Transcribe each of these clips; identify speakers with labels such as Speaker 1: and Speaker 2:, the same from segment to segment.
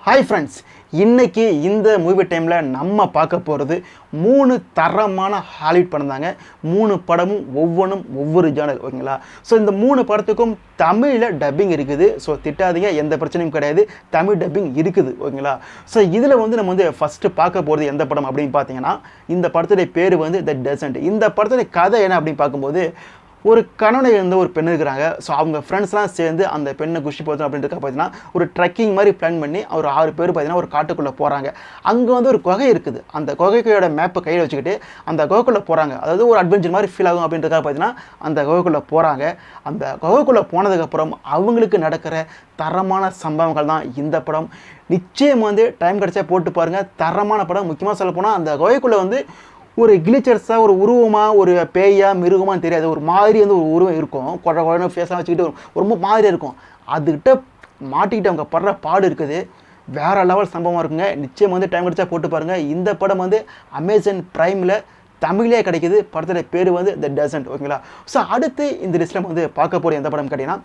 Speaker 1: Hi friends, இன்றைக்கி இந்த movie டைமில் நம்ம பார்க்க போகிறது 3 தரமான ஹாலிவுட் படம் தாங்க. 3 படமும் ஒவ்வொன்றும் ஒவ்வொரு ஜானர், ஓகேங்களா? ஸோ இந்த 3 படத்துக்கும் தமிழில் டப்பிங் இருக்குது. ஸோ திட்டாதீங்க, எந்த பிரச்சனையும் கிடையாது, தமிழ் டப்பிங் இருக்குது, ஓகேங்களா? ஸோ இதில் நம்ம ஃபஸ்ட்டு பார்க்க போகிறது எந்த படம் அப்படின்னு பார்த்தீங்கன்னா, இந்த படத்துடைய பேர் த டெசன்ட். இந்த படத்துடைய கதை என்ன அப்படின்னு பார்க்கும்போது, ஒரு கணவனை இருந்த ஒரு பெண் இருக்கிறாங்க. ஸோ அவங்க ஃப்ரெண்ட்ஸ்லாம் சேர்ந்து அந்த பெண்ணை குஷி போதும் அப்படின்றதுக்காக பார்த்தீங்கன்னா ஒரு ட்ரெக்கிங் மாதிரி பிளான் பண்ணி ஒரு 6 பேர் பார்த்தீங்கன்னா ஒரு காட்டுக்குள்ளே போகிறாங்க. அங்கே ஒரு குகை இருக்குது. அந்த குகையோட மேப்பை கையில் வச்சுக்கிட்டு அந்த குகைக்குள்ளே போகிறாங்க. அதாவது ஒரு அட்வென்ச்சர் மாதிரி ஃபீல் ஆகும் அப்படின்றதுக்காக பார்த்தீங்கன்னா அந்த குகைக்குள்ளே போகிறாங்க. அந்த குகைக்குள்ளே போனதுக்கப்புறம் அவங்களுக்கு நடக்கிற தரமான சம்பவங்கள் தான் இந்த படம். நிச்சயம் டைம் கிடச்சா போட்டு பாருங்கள், தரமான படம். முக்கியமாக சொல்ல போனால் அந்த குகைக்குள்ளே ஒரு கிளிச்சர்ஸாக, ஒரு உருவமாக, ஒரு பேயா மிருகமானு தெரியாது, ஒரு மாதிரி ஒரு உருவம் இருக்கும். குழந்தை ஃபேஸாக வச்சுக்கிட்டு ரொம்ப மாதிரியாக இருக்கும். அதுக்கிட்ட மாட்டிக்கிட்டு அவங்க படுற பாடு இருக்குது, வேறு லெவல் சம்பவமாக இருக்குங்க. நிச்சயம் டைம் கிடச்சா போட்டு பாருங்கள். இந்த படம் அமேசான் ப்ரைமில் தமிழே கிடைக்கிது. படத்தோட பேர் த டெசன்ட், ஓகேங்களா? ஸோ அடுத்து இந்த லிஸ்ட்டில் பார்க்க போகிற எந்த படம் கேட்டிங்கன்னா,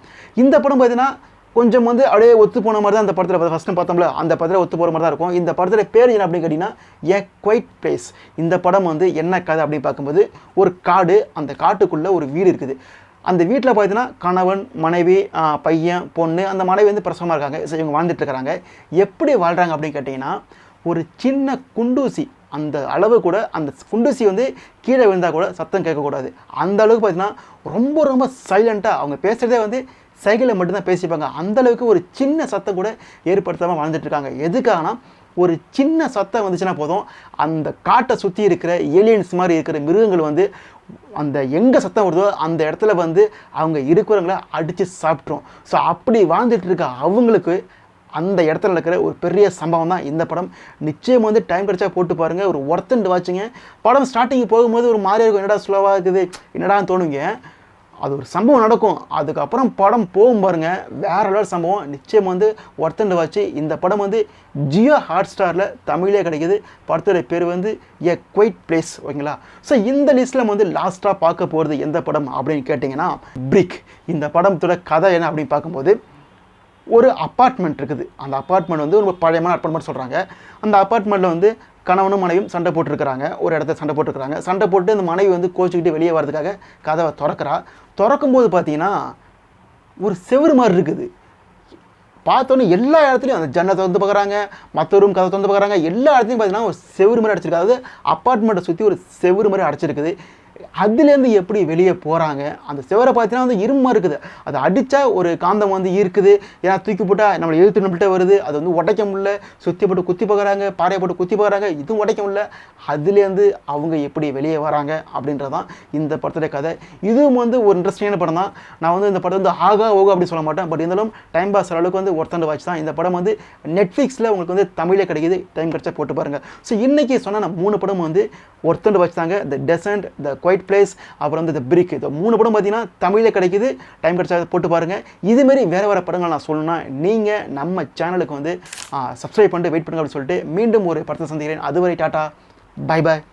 Speaker 1: இந்த படம் பார்த்தீங்கன்னா கொஞ்சம் அப்படியே ஒத்து போன மாதிரி தான் அந்த படத்தில் ஃபஸ்ட்டு பார்த்தோம்ல, அந்த படத்தில் ஒத்து போகிற மாதிரி தான் இருக்கும். இந்த படத்தில் பேர் என்ன அப்படின்னு கேட்டிங்கன்னா எ குவைட் பிளேஸ். இந்த படம் என்ன கதை அப்படின்னு பார்க்கும்போது, ஒரு காடு, அந்த காட்டுக்குள்ளே ஒரு வீடு இருக்குது. அந்த வீட்டில் பார்த்தீங்கன்னா கணவன், மனைவி, பையன், பொண்ணு, அந்த மனைவி பிரசவமாக இருக்காங்க. ஸோ இவங்க வாழ்ந்துட்டு இருக்கிறாங்க. எப்படி வாழ்கிறாங்க அப்படின்னு கேட்டிங்கன்னா, ஒரு சின்ன குண்டூசி, அந்த அளவு கூட அந்த குண்டூசி கீழே விழுந்தால் கூட சத்தம் கேட்கக்கூடாது. அந்த அளவுக்கு பார்த்தீங்கன்னா ரொம்ப ரொம்ப சைலண்ட்டாக அவங்க பேசுகிறதே சைக்கிளில் மட்டும்தான் பேசிப்பாங்க. அந்தளவுக்கு ஒரு சின்ன சத்தம் கூட ஏற்படுத்தாமல் வாழ்ந்துட்டுருக்காங்க. எதுக்காகனா, ஒரு சின்ன சத்தம் வந்துச்சுன்னா போதும், அந்த காட்டை சுற்றி இருக்கிற ஏலியன்ஸ் மாதிரி இருக்கிற மிருகங்கள் அந்த எங்கே சத்தம் வருதோ அந்த இடத்துல அவங்க இருக்கிறவங்கள அடித்து சாப்பிட்ரும். ஸோ அப்படி வாழ்ந்துட்டு இருக்க அவங்களுக்கு அந்த இடத்துல இருக்கிற ஒரு பெரிய சம்பவம் தான் இந்த படம். நிச்சயம் டைம் கிடச்சா போட்டு பாருங்கள், ஒரு ஒர்த் அண்ட் வாட்சிங்க. படம் ஸ்டார்டிங் போகும்போது ஒரு மாதிரியாக இருக்கும், என்னடா ஸ்லோவாக இருக்குது, என்னடான்னு தோணுங்க. அது ஒரு சம்பவம் நடக்கும், அதுக்கப்புறம் படம் போகும் பாருங்கள், வேறு லெவல் சம்பவம். நிச்சயம் ஒர்த் அண்ட் வாட்ச். இந்த படம் ஜியோ ஹாட்ஸ்டாரில் தமிழே கிடைக்கிது. படத்தோட பேர் எ குவைட் பிளேஸ், ஓகேங்களா? ஸோ இந்த லிஸ்ட்டில் லாஸ்ட்டாக பார்க்க போகிறது எந்த படம் அப்படின்னு கேட்டிங்கன்னா பிரிக். இந்த படத்தோட கதை என்ன அப்படின்னு பார்க்கும்போது, ஒரு அப்பார்ட்மெண்ட் இருக்குது. அந்த அப்பார்ட்மெண்ட் ஒரு பழையமான அப்பார்ட்மெண்ட் சொல்கிறாங்க. அந்த அப்பார்ட்மெண்ட்டில் கணவனும் மனைவியும் சண்டை போட்டுருக்கிறாங்க. ஒரு இடத்துல சண்டை போட்டுருக்கிறாங்க. சண்டை போட்டு அந்த மனைவி கோச்சிக்கிட்டு வெளியே வரதுக்காக கதவை திறக்கும்போது பார்த்தீங்கன்னா ஒரு செவுறு மாதிரி இருக்குது. பார்த்தோன்னே எல்லா இடத்துலையும் அந்த ஜன்னத்தை பார்க்குறாங்க, மற்ற ரூம் கதை பார்க்குறாங்க, எல்லா இடத்துலையும் பார்த்தீங்கன்னா ஒரு செவுறு மாதிரி அடைச்சிருக்கு. அதாவது அப்பார்ட்மெண்ட்டை சுற்றி ஒரு செவுறு மாதிரி அடைச்சிருக்குது. அதுலேருந்து எப்படி வெளியே போகிறாங்க? அந்த செவரை பார்த்தீங்கன்னா இருமாக இருக்குது. அது அடித்தா ஒரு காந்தம் இருக்குது. ஏன்னா தூக்கி போட்டால் நம்மளை எழுத்து நம்மள்கிட்ட வருது. அது உடைக்க முடியல. சுற்றி போட்டு குத்தி பார்க்குறாங்க, பாறையை போட்டு குத்தி பார்க்குறாங்க, இதுவும் உடைக்க முடியல. அதுலேருந்து அவங்க எப்படி வெளியே வராங்க அப்படின்றதான் இந்த படத்துடைய கதை. இதுவும் ஒரு இன்ட்ரெஸ்டிங்கான படம் தான். நான் இந்த படம் ஆகா ஓகா அப்படி சொல்ல மாட்டேன். பட் இருந்தாலும் டைம் பாஸ் அளவுக்கு ஒர்த் அண்ட் வாட்ச் தான். இந்த படம் நெட்ஃப்ளிக்ஸில் உங்களுக்கு தமிழே கிடைக்கிது. டைம் கிடச்சா போட்டு பாருங்கள். ஸோ இன்றைக்கி சொன்ன நான் 3 படம் ஒர்த் அண்ட் வாட்ச் தாங்க. த டெசன்ட், த குவைட் பிளேஸ், அப்புறம் த பிரிக். இந்த 3 படம் பார்த்தீங்கன்னா தமிழில் கிடைக்கிது. டைம் கிடைச்சா போட்டு பாருங்கள். இதுமாரி வேறு படங்கள் நான் சொல்லணும்னா நீங்கள் நம்ம சேனலுக்கு சப்ஸ்கிரைப் பண்ணிட்டு வெயிட் பண்ணுங்க அப்படின்னு சொல்லிட்டு மீண்டும் ஒரு படத்தை சந்திக்கிறேன். அதுவரை டாட்டா, பை பாய்.